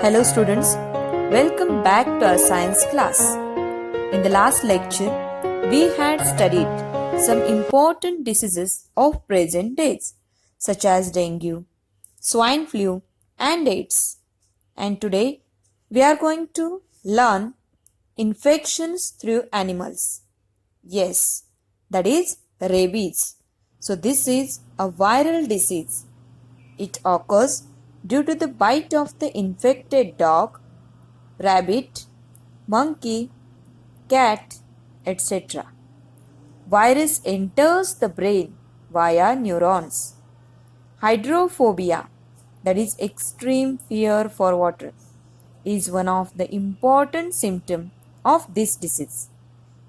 Hello students, welcome back to our science class. In the last lecture, we had studied some important diseases of present days such as dengue, swine flu and AIDS. And today we are going to learn infections through animals. Yes, that is rabies. So this is a viral disease. It occurs due to the bite of the infected dog, rabbit, monkey, cat, etc. Virus enters the brain via neurons. Hydrophobia, that is extreme fear for water, is one of the important symptoms of this disease.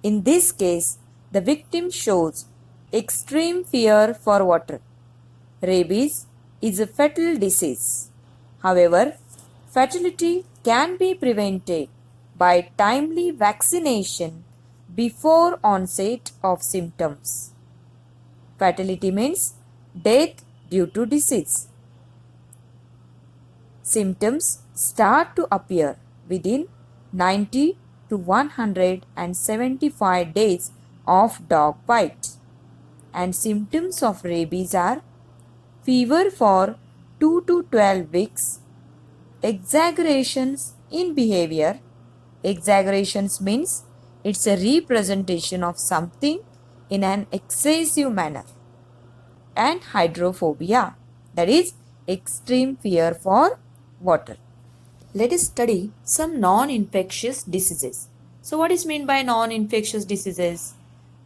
In this case, the victim shows extreme fear for water. Rabies is a fatal disease. However, fatality can be prevented by timely vaccination before onset of symptoms. Fatality means death due to disease. Symptoms start to appear within 90 to 175 days of dog bite, and symptoms of rabies are fever for 2 to 12 weeks, exaggerations in behavior. Exaggerations means it's a representation of something in an excessive manner. And hydrophobia, that is extreme fear for water. Let us study some non-infectious diseases. So what is meant by non-infectious diseases?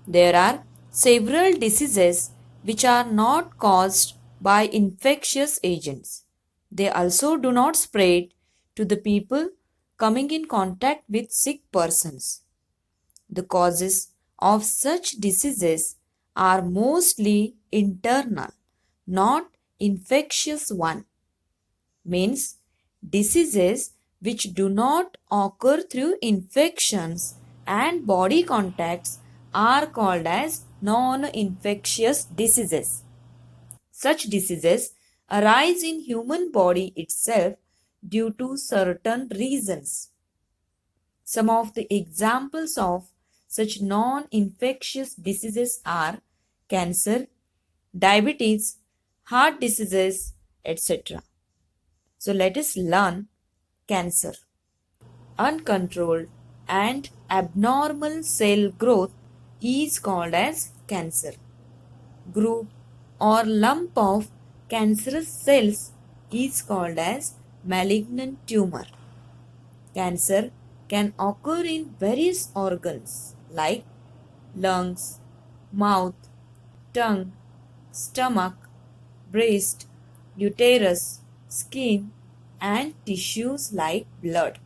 There are several diseases which are not caused by infectious agents. They also do not spread to the people coming in contact with sick persons. The causes of such diseases are mostly internal, not infectious one. Means diseases which do not occur through infections and body contacts are called as non-infectious diseases. Such diseases arise in human body itself due to certain reasons. Some of the examples of such non-infectious diseases are cancer, diabetes, heart diseases, etc. So let us learn cancer. Uncontrolled and abnormal cell growth is called as cancer. Group or lump of cancerous cells is called as malignant tumor. Cancer can occur in various organs like lungs, mouth, tongue, stomach, breast, uterus, skin, and tissues like blood.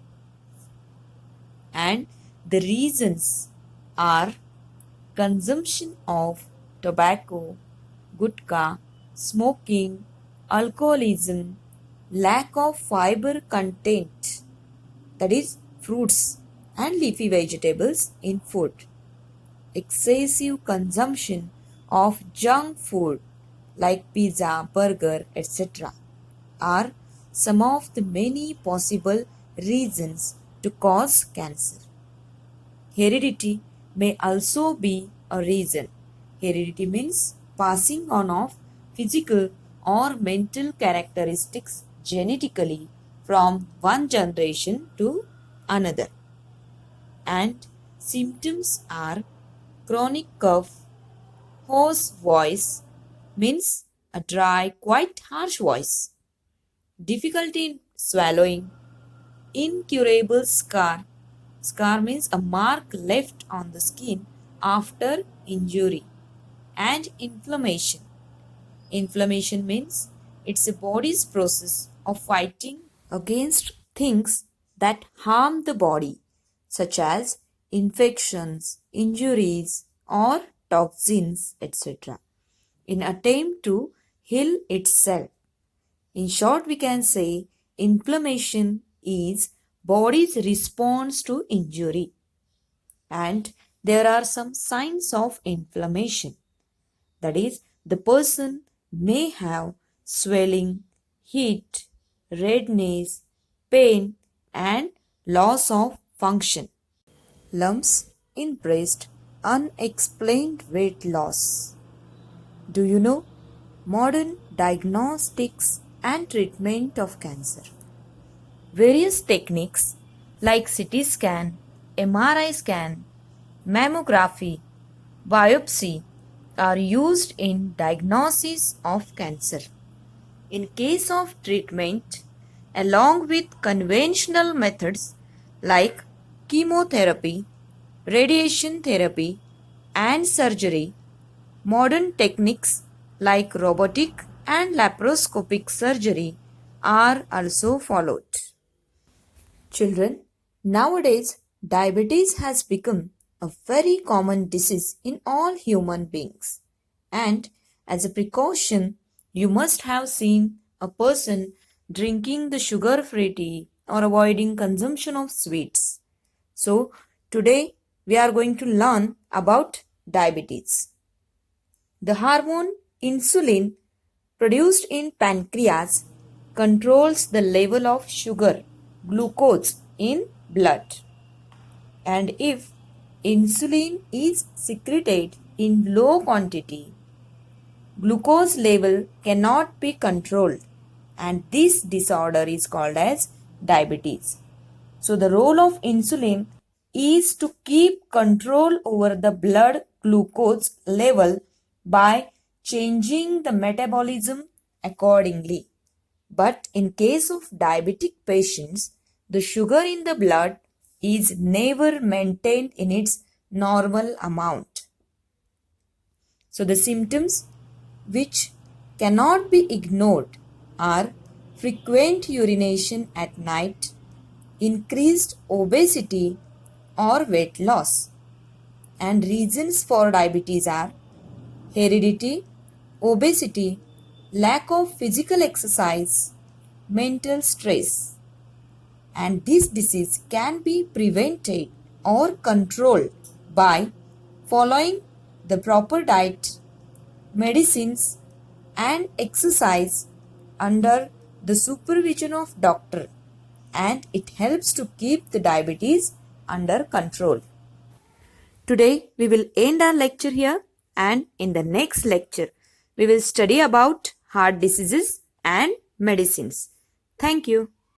And the reasons are consumption of tobacco, gutka, smoking, alcoholism, lack of fiber content, that is fruits and leafy vegetables in food, excessive consumption of junk food like pizza, burger, etc. are some of the many possible reasons to cause cancer. Heredity may also be a reason. Heredity means passing on of physical or mental characteristics genetically from one generation to another. And symptoms are chronic cough, hoarse voice means a dry, quite harsh voice, difficulty in swallowing, incurable scar. Scar means a mark left on the skin after injury, and inflammation. Inflammation means it's a body's process of fighting against things that harm the body, such as infections, injuries, or toxins, etc., in attempt to heal itself. In short, we can say inflammation is body's response to injury. And there are some signs of inflammation. That is, the person may have swelling, heat, redness, pain, and loss of function. Lumps in breast, unexplained weight loss. Do you know modern diagnostics and treatment of cancer? Various techniques like CT scan, MRI scan, mammography, biopsy are used in diagnosis of cancer. In case of treatment, along with conventional methods like chemotherapy, radiation therapy, and surgery, modern techniques like robotic and laparoscopic surgery are also followed. Children, nowadays diabetes has become a very common disease in all human beings. And as a precaution, you must have seen a person drinking the sugar-free tea or avoiding consumption of sweets. So, today we are going to learn about diabetes. The hormone insulin produced in pancreas controls the level of sugar, glucose in blood. And if insulin is secreted in low quantity, glucose level cannot be controlled, and this disorder is called as diabetes. So the role of insulin is to keep control over the blood glucose level by changing the metabolism accordingly. But in case of diabetic patients, the sugar in the blood is never maintained in its normal amount. So the symptoms which cannot be ignored are frequent urination at night, increased obesity or weight loss. And reasons for diabetes are heredity, obesity, lack of physical exercise, mental stress. And this disease can be prevented or controlled by following the proper diet, medicines, and exercise under the supervision of doctor, and it helps to keep the diabetes under control. Today we will end our lecture here, and in the next lecture we will study about heart diseases and medicines. Thank you.